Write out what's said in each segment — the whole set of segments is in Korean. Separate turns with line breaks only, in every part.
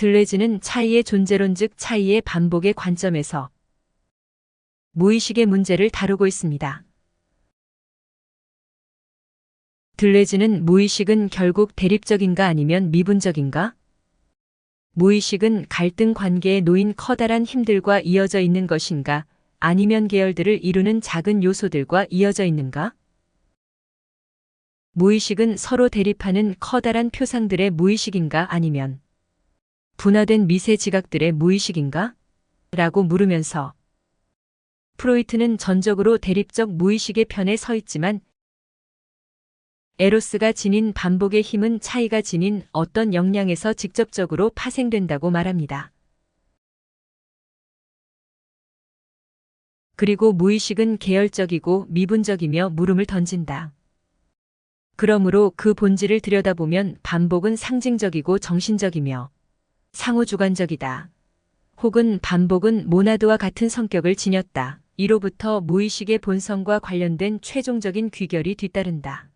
들레즈는 차이의 존재론 즉 차이의 반복의 관점에서 무의식의 문제를 다루고 있습니다. 들레즈는 무의식은 결국 대립적인가 아니면 미분적인가? 무의식은 갈등 관계에 놓인 커다란 힘들과 이어져 있는 것인가? 아니면 계열들을 이루는 작은 요소들과 이어져 있는가? 무의식은 서로 대립하는 커다란 표상들의 무의식인가 아니면 분화된 미세 지각들의 무의식인가? 라고 물으면서 프로이트는 전적으로 대립적 무의식의 편에 서 있지만 에로스가 지닌 반복의 힘은 차이가 지닌 어떤 역량에서 직접적으로 파생된다고 말합니다. 그리고 무의식은 계열적이고 미분적이며 물음을 던진다. 그러므로 그 본질을 들여다보면 반복은 상징적이고 정신적이며 상호주관적이다. 혹은 반복은 모나드와 같은 성격을 지녔다. 이로부터 무의식의 본성과 관련된 최종적인 귀결이 뒤따른다.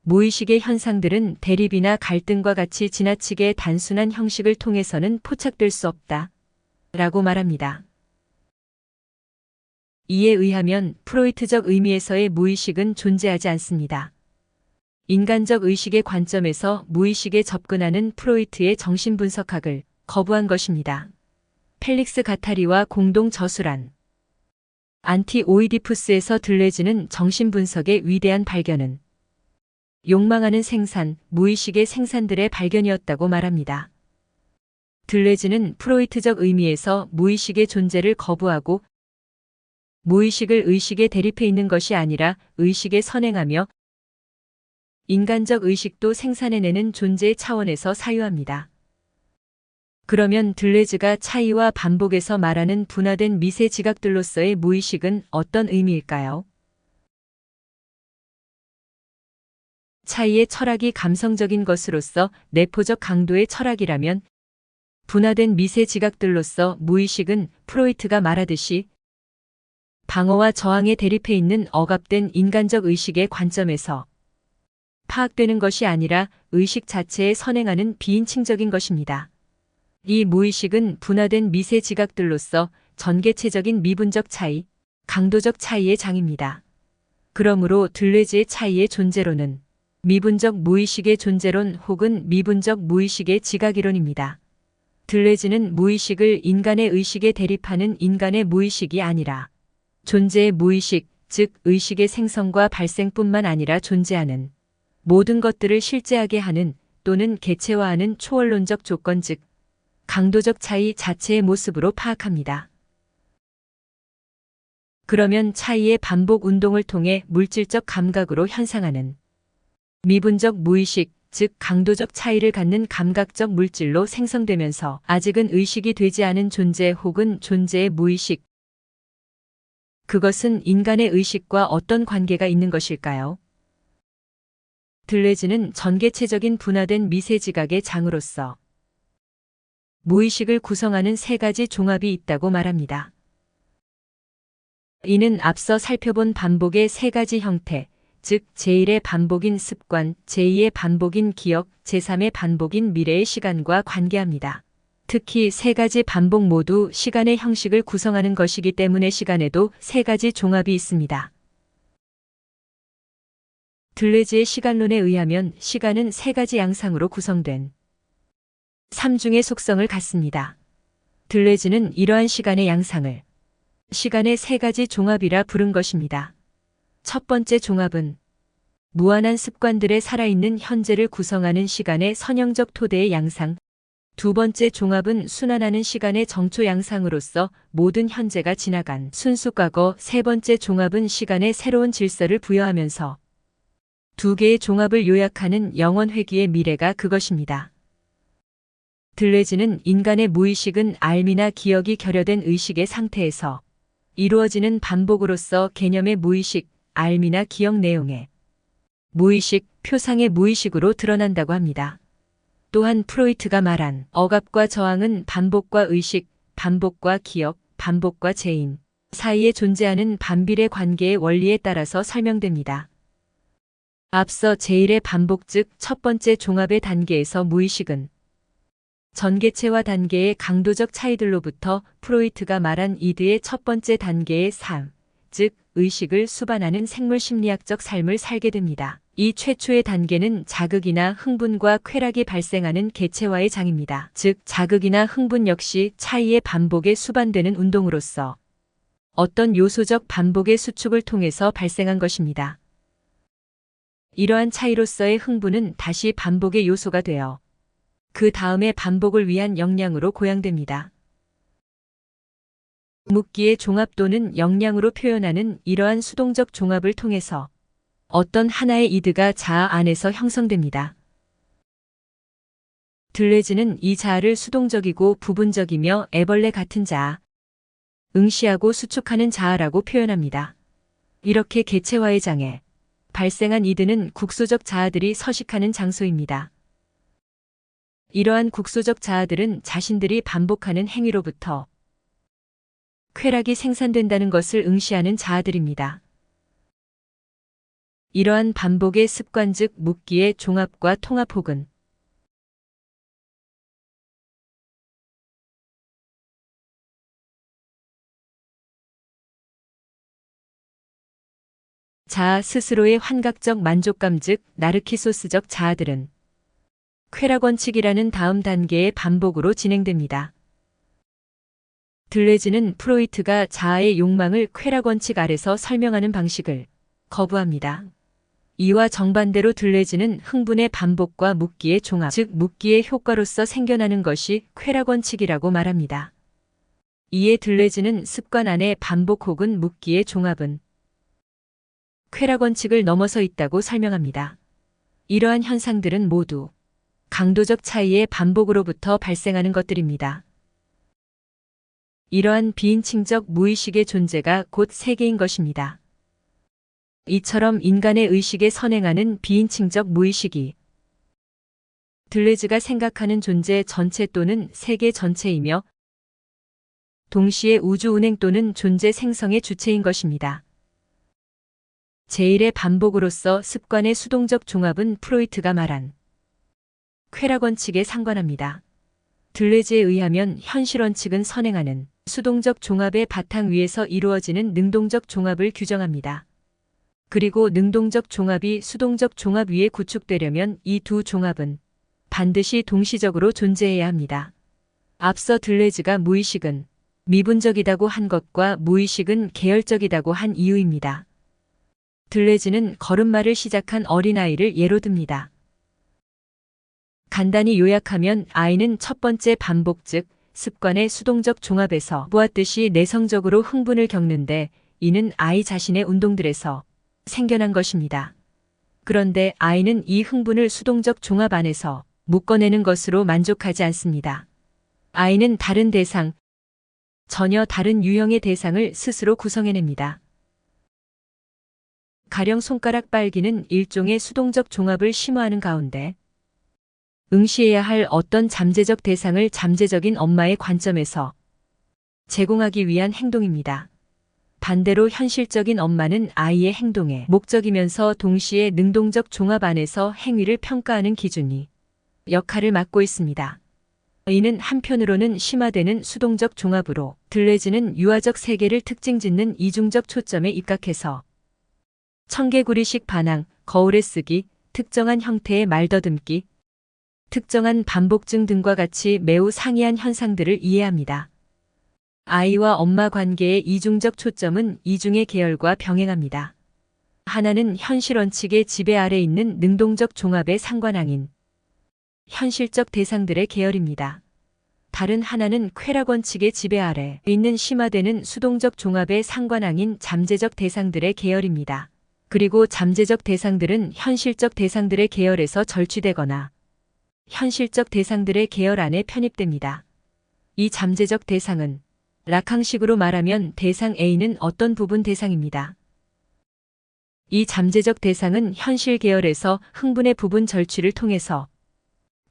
무의식의 현상들은 대립이나 갈등과 같이 지나치게 단순한 형식을 통해서는 포착될 수 없다. 라고 말합니다. 이에 의하면 프로이트적 의미에서의 무의식은 존재하지 않습니다. 인간적 의식의 관점에서 무의식에 접근하는 프로이트의 정신분석학을 거부한 것입니다. 펠릭스 가타리와 공동 저술한 안티오이디푸스에서 들레즈는 정신분석의 위대한 발견은 욕망하는 생산, 무의식의 생산들의 발견이었다고 말합니다. 들레즈는 프로이트적 의미에서 무의식의 존재를 거부하고 무의식을 의식에 대립해 있는 것이 아니라 의식에 선행하며 인간적 의식도 생산해내는 존재의 차원에서 사유합니다. 그러면 들레즈가 차이와 반복에서 말하는 분화된 미세 지각들로서의 무의식은 어떤 의미일까요? 차이의 철학이 감성적인 것으로서 내포적 강도의 철학이라면 분화된 미세 지각들로서 무의식은 프로이트가 말하듯이 방어와 저항에 대립해 있는 억압된 인간적 의식의 관점에서 파악되는 것이 아니라 의식 자체에 선행하는 비인칭적인 것입니다. 이 무의식은 분화된 미세 지각들로서 전개체적인 미분적 차이, 강도적 차이의 장입니다. 그러므로 들레즈의 차이의 존재론은 미분적 무의식의 존재론 혹은 미분적 무의식의 지각이론입니다. 들레즈는 무의식을 인간의 의식에 대립하는 인간의 무의식이 아니라 존재의 무의식, 즉 의식의 생성과 발생뿐만 아니라 존재하는 모든 것들을 실제하게 하는 또는 개체화하는 초월론적 조건 즉 강도적 차이 자체의 모습으로 파악합니다. 그러면 차이의 반복 운동을 통해 물질적 감각으로 현상하는 미분적 무의식, 즉 강도적 차이를 갖는 감각적 물질로 생성되면서 아직은 의식이 되지 않은 존재 혹은 존재의 무의식, 그것은 인간의 의식과 어떤 관계가 있는 것일까요? 들레즈는 전개체적인 분화된 미세지각의 장으로서 무의식을 구성하는 세 가지 종합이 있다고 말합니다. 이는 앞서 살펴본 반복의 세 가지 형태, 즉 제1의 반복인 습관, 제2의 반복인 기억, 제3의 반복인 미래의 시간과 관계합니다. 특히 세 가지 반복 모두 시간의 형식을 구성하는 것이기 때문에 시간에도 세 가지 종합이 있습니다. 들레즈의 시간론에 의하면 시간은 세 가지 양상으로 구성된 삼중의 속성을 갖습니다. 들레즈는 이러한 시간의 양상을 시간의 세 가지 종합이라 부른 것입니다. 첫 번째 종합은 무한한 습관들의 살아있는 현재를 구성하는 시간의 선형적 토대의 양상, 두 번째 종합은 순환하는 시간의 정초 양상으로서 모든 현재가 지나간 순수 과거, 세 번째 종합은 시간의 새로운 질서를 부여하면서 두 개의 종합을 요약하는 영원 회귀의 미래가 그것입니다. 들레즈는 인간의 무의식은 알미나 기억이 결여된 의식의 상태에서 이루어지는 반복으로서 개념의 무의식, 알미나 기억 내용의 무의식, 표상의 무의식으로 드러난다고 합니다. 또한 프로이트가 말한 억압과 저항은 반복과 의식, 반복과 기억, 반복과 재인 사이에 존재하는 반비례 관계의 원리에 따라서 설명됩니다. 앞서 제1의 반복 즉 첫 번째 종합의 단계에서 무의식은 전개체와 단계의 강도적 차이들로부터 프로이트가 말한 이드의 첫 번째 단계의 삶, 즉 의식을 수반하는 생물심리학적 삶을 살게 됩니다. 이 최초의 단계는 자극이나 흥분과 쾌락이 발생하는 개체와의 장입니다. 즉 자극이나 흥분 역시 차이의 반복에 수반되는 운동으로서 어떤 요소적 반복의 수축을 통해서 발생한 것입니다. 이러한 차이로서의 흥분은 다시 반복의 요소가 되어 그 다음에 반복을 위한 역량으로 고양됩니다. 묻기의 종합 또는 역량으로 표현하는 이러한 수동적 종합을 통해서 어떤 하나의 이드가 자아 안에서 형성됩니다. 들레즈는 이 자아를 수동적이고 부분적이며 애벌레 같은 자아, 응시하고 수축하는 자아라고 표현합니다. 이렇게 개체화의 장에 발생한 이드는 국소적 자아들이 서식하는 장소입니다. 이러한 국소적 자아들은 자신들이 반복하는 행위로부터 쾌락이 생산된다는 것을 응시하는 자아들입니다. 이러한 반복의 습관 즉 묻기의 종합과 통합 혹은 자아 스스로의 환각적 만족감 즉 나르키소스적 자아들은 쾌락 원칙이라는 다음 단계의 반복으로 진행됩니다. 들레즈는 프로이트가 자아의 욕망을 쾌락 원칙 아래서 설명하는 방식을 거부합니다. 이와 정반대로 들레즈는 흥분의 반복과 묻기의 종합, 즉 묻기의 효과로서 생겨나는 것이 쾌락 원칙이라고 말합니다. 이에 들레즈는 습관 안의 반복 혹은 묻기의 종합은 쾌락 원칙을 넘어서 있다고 설명합니다. 이러한 현상들은 모두 강도적 차이의 반복으로부터 발생하는 것들입니다. 이러한 비인칭적 무의식의 존재가 곧 세계인 것입니다. 이처럼 인간의 의식에 선행하는 비인칭적 무의식이 들레즈가 생각하는 존재 전체 또는 세계 전체이며 동시에 우주 운행 또는 존재 생성의 주체인 것입니다. 제1의 반복으로서 습관의 수동적 종합은 프로이트가 말한 쾌락 원칙에 상관합니다. 들레즈에 의하면 현실 원칙은 선행하는 수동적 종합의 바탕 위에서 이루어지는 능동적 종합을 규정합니다. 그리고 능동적 종합이 수동적 종합 위에 구축되려면 이 두 종합은 반드시 동시적으로 존재해야 합니다. 앞서 들레즈가 무의식은 미분적이다고 한 것과 무의식은 계열적이다고 한 이유입니다. 들레즈는 걸음마를 시작한 어린아이를 예로 듭니다. 간단히 요약하면 아이는 첫 번째 반복 즉 습관의 수동적 종합에서 보았듯이 내성적으로 흥분을 겪는데 이는 아이 자신의 운동들에서 생겨난 것입니다. 그런데 아이는 이 흥분을 수동적 종합 안에서 묶어내는 것으로 만족하지 않습니다. 아이는 다른 대상, 전혀 다른 유형의 대상을 스스로 구성해냅니다. 가령 손가락 빨기는 일종의 수동적 종합을 심화하는 가운데 응시해야 할 어떤 잠재적 대상을 잠재적인 엄마의 관점에서 제공하기 위한 행동입니다. 반대로 현실적인 엄마는 아이의 행동의 목적이면서 동시에 능동적 종합 안에서 행위를 평가하는 기준이 역할을 맡고 있습니다. 이는 한편으로는 심화되는 수동적 종합으로 들레즈는 유아적 세계를 특징 짓는 이중적 초점에 입각해서 청개구리식 반항, 거울에 쓰기, 특정한 형태의 말더듬기, 특정한 반복증 등과 같이 매우 상이한 현상들을 이해합니다. 아이와 엄마 관계의 이중적 초점은 이중의 계열과 병행합니다. 하나는 현실 원칙의 지배 아래 있는 능동적 종합의 상관항인 현실적 대상들의 계열입니다. 다른 하나는 쾌락 원칙의 지배 아래 있는 심화되는 수동적 종합의 상관항인 잠재적 대상들의 계열입니다. 그리고 잠재적 대상들은 현실적 대상들의 계열에서 절취되거나 현실적 대상들의 계열 안에 편입됩니다. 이 잠재적 대상은 라캉식으로 말하면 대상 A는 어떤 부분 대상입니다. 이 잠재적 대상은 현실 계열에서 흥분의 부분 절취를 통해서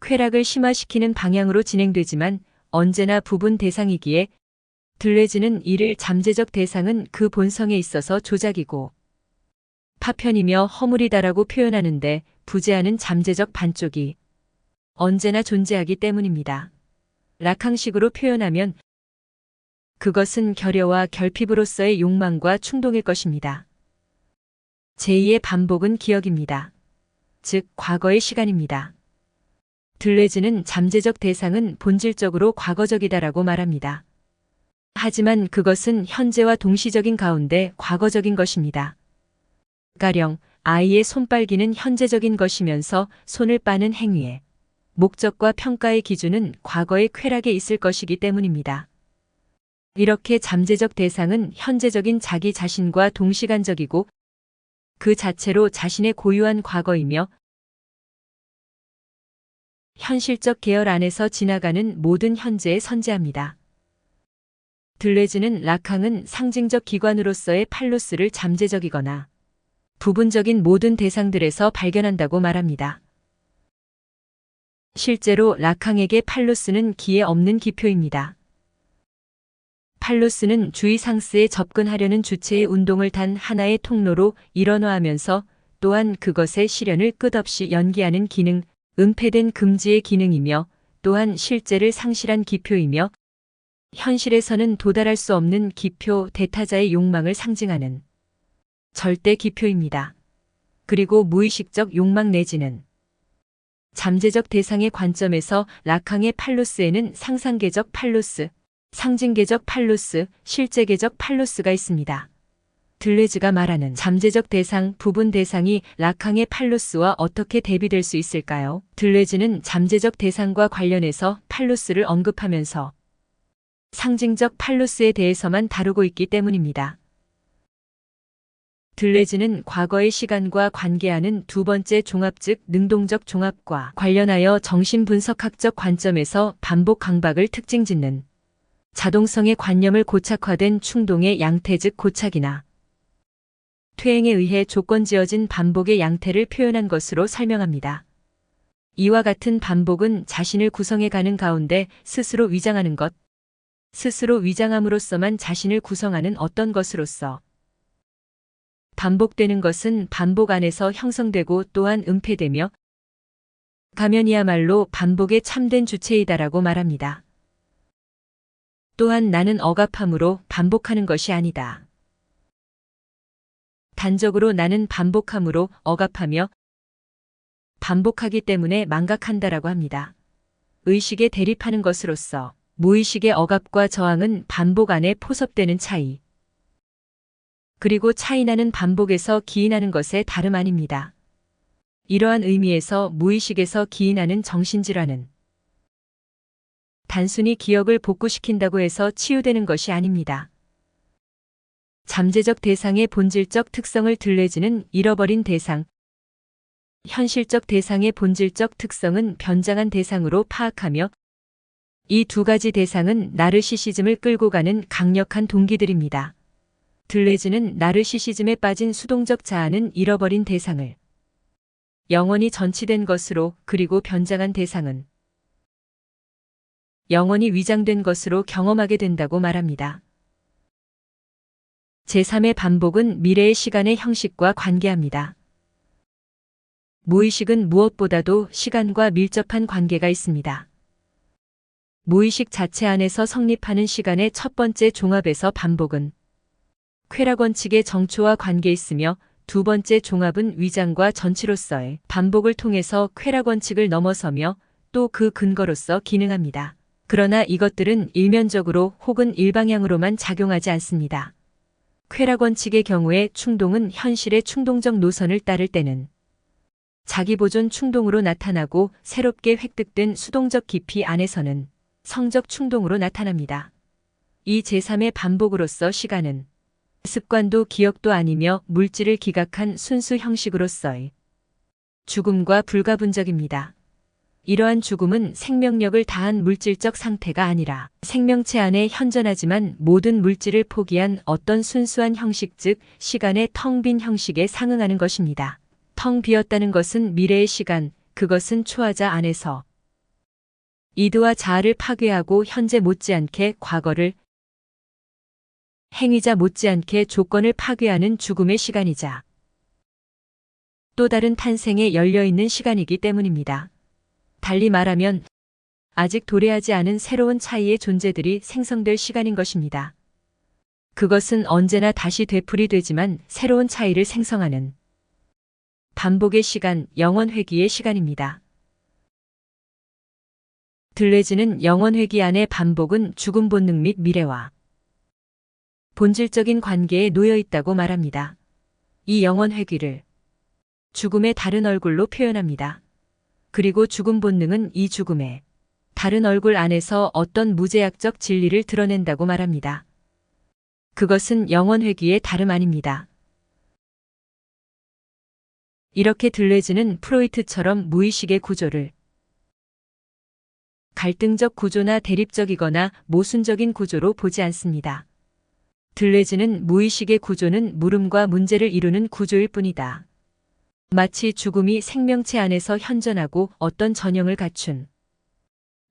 쾌락을 심화시키는 방향으로 진행되지만 언제나 부분 대상이기에 들레즈는 이를 잠재적 대상은 그 본성에 있어서 조작이고 파편이며 허물이다라고 표현하는데 부재하는 잠재적 반쪽이 언제나 존재하기 때문입니다. 락항식으로 표현하면 그것은 결여와 결핍으로서의 욕망과 충동일 것입니다. 제2의 반복은 기억입니다. 즉, 과거의 시간입니다. 들레즈는 잠재적 대상은 본질적으로 과거적이다라고 말합니다. 하지만 그것은 현재와 동시적인 가운데 과거적인 것입니다. 가령 아이의 손빨기는 현재적인 것이면서 손을 빠는 행위의 목적과 평가의 기준은 과거의 쾌락에 있을 것이기 때문입니다. 이렇게 잠재적 대상은 현재적인 자기 자신과 동시간적이고 그 자체로 자신의 고유한 과거이며 현실적 계열 안에서 지나가는 모든 현재에 선재합니다. 들레즈는 락항은 상징적 기관으로서의 팔로스를 잠재적이거나 부분적인 모든 대상들에서 발견한다고 말합니다. 실제로 락항에게 팔로스는 기에 없는 기표입니다. 팔로스는 주의상스에 접근하려는 주체의 운동을 단 하나의 통로로 일원화하면서 또한 그것의 실현을 끝없이 연기하는 기능, 은폐된 금지의 기능이며 또한 실제를 상실한 기표이며 현실에서는 도달할 수 없는 기표 대타자의 욕망을 상징하는 절대 기표입니다. 그리고 무의식적 욕망 내지는 잠재적 대상의 관점에서 락항의 팔로스에는 상상계적 팔로스, 상징계적 팔로스, 실제계적 팔로스가 있습니다. 들레즈가 말하는 잠재적 대상, 부분 대상이 락항의 팔로스와 어떻게 대비될 수 있을까요? 들레즈는 잠재적 대상과 관련해서 팔로스를 언급하면서 상징적 팔로스에 대해서만 다루고 있기 때문입니다. 들레즈는 과거의 시간과 관계하는 두 번째 종합 즉 능동적 종합과 관련하여 정신분석학적 관점에서 반복 강박을 특징 짓는 자동성의 관념을 고착화된 충동의 양태 즉 고착이나 퇴행에 의해 조건지어진 반복의 양태를 표현한 것으로 설명합니다. 이와 같은 반복은 자신을 구성해가는 가운데 스스로 위장하는 것, 스스로 위장함으로써만 자신을 구성하는 어떤 것으로서 반복되는 것은 반복 안에서 형성되고 또한 은폐되며 가면이야말로 반복의 참된 주체이다라고 말합니다. 또한 나는 억압함으로 반복하는 것이 아니다. 단적으로 나는 반복함으로 억압하며 반복하기 때문에 망각한다라고 합니다. 의식에 대립하는 것으로서 무의식의 억압과 저항은 반복 안에 포섭되는 차이. 그리고 차이나는 반복에서 기인하는 것에 다름 아닙니다. 이러한 의미에서 무의식에서 기인하는 정신질환은 단순히 기억을 복구시킨다고 해서 치유되는 것이 아닙니다. 잠재적 대상의 본질적 특성을 들레즈는 잃어버린 대상, 현실적 대상의 본질적 특성은 변장한 대상으로 파악하며 이 두 가지 대상은 나르시시즘을 끌고 가는 강력한 동기들입니다. 들레즈는 나르시시즘에 빠진 수동적 자아는 잃어버린 대상을 영원히 전치된 것으로 그리고 변장한 대상은 영원히 위장된 것으로 경험하게 된다고 말합니다. 제3의 반복은 미래의 시간의 형식과 관계합니다. 무의식은 무엇보다도 시간과 밀접한 관계가 있습니다. 무의식 자체 안에서 성립하는 시간의 첫 번째 종합에서 반복은 쾌락 원칙의 정초와 관계 있으며 두 번째 종합은 위장과 전치로서의 반복을 통해서 쾌락 원칙을 넘어서며 또 그 근거로서 기능합니다. 그러나 이것들은 일면적으로 혹은 일방향으로만 작용하지 않습니다. 쾌락 원칙의 경우에 충동은 현실의 충동적 노선을 따를 때는 자기보존 충동으로 나타나고 새롭게 획득된 수동적 깊이 안에서는 성적 충동으로 나타납니다. 이 제3의 반복으로서 시간은 습관도 기억도 아니며 물질을 기각한 순수 형식으로서의 죽음과 불가분적입니다. 이러한 죽음은 생명력을 다한 물질적 상태가 아니라 생명체 안에 현존하지만 모든 물질을 포기한 어떤 순수한 형식 즉 시간의 텅 빈 형식에 상응하는 것입니다. 텅 비었다는 것은 미래의 시간, 그것은 초하자 안에서 이드와 자아를 파괴하고 현재 못지않게 과거를 행위자 못지않게 조건을 파괴하는 죽음의 시간이자 또 다른 탄생에 열려있는 시간이기 때문입니다. 달리 말하면 아직 도래하지 않은 새로운 차이의 존재들이 생성될 시간인 것입니다. 그것은 언제나 다시 되풀이 되지만 새로운 차이를 생성하는 반복의 시간, 영원회귀의 시간입니다. 들레즈는 영원회귀 안의 반복은 죽음 본능 및 미래와 본질적인 관계에 놓여 있다고 말합니다. 이 영원회귀를 죽음의 다른 얼굴로 표현합니다. 그리고 죽음 본능은 이 죽음의 다른 얼굴 안에서 어떤 무제약적 진리를 드러낸다고 말합니다. 그것은 영원회귀의 다름 아닙니다. 이렇게 들레즈는 프로이트처럼 무의식의 구조를 갈등적 구조나 대립적이거나 모순적인 구조로 보지 않습니다. 들레즈는 무의식의 구조는 물음과 문제를 이루는 구조일 뿐이다. 마치 죽음이 생명체 안에서 현존하고 어떤 전형을 갖춘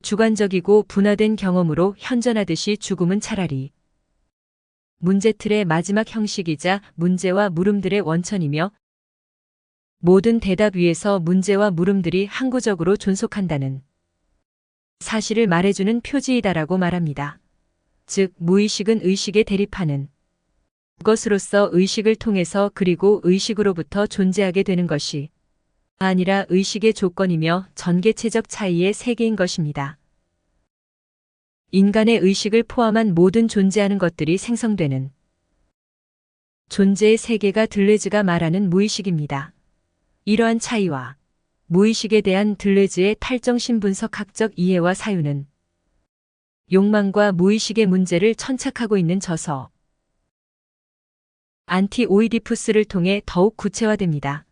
주관적이고 분화된 경험으로 현존하듯이 죽음은 차라리 문제틀의 마지막 형식이자 문제와 물음들의 원천이며 모든 대답 위에서 문제와 물음들이 항구적으로 존속한다는 사실을 말해주는 표지이다라고 말합니다. 즉, 무의식은 의식에 대립하는 것으로서 의식을 통해서 그리고 의식으로부터 존재하게 되는 것이 아니라 의식의 조건이며 전개체적 차이의 세계인 것입니다. 인간의 의식을 포함한 모든 존재하는 것들이 생성되는 존재의 세계가 들레즈가 말하는 무의식입니다. 이러한 차이와 무의식에 대한 들레즈의 탈정신 분석학적 이해와 사유는 욕망과 무의식의 문제를 천착하고 있는 저서 안티 오이디푸스를 통해 더욱 구체화됩니다.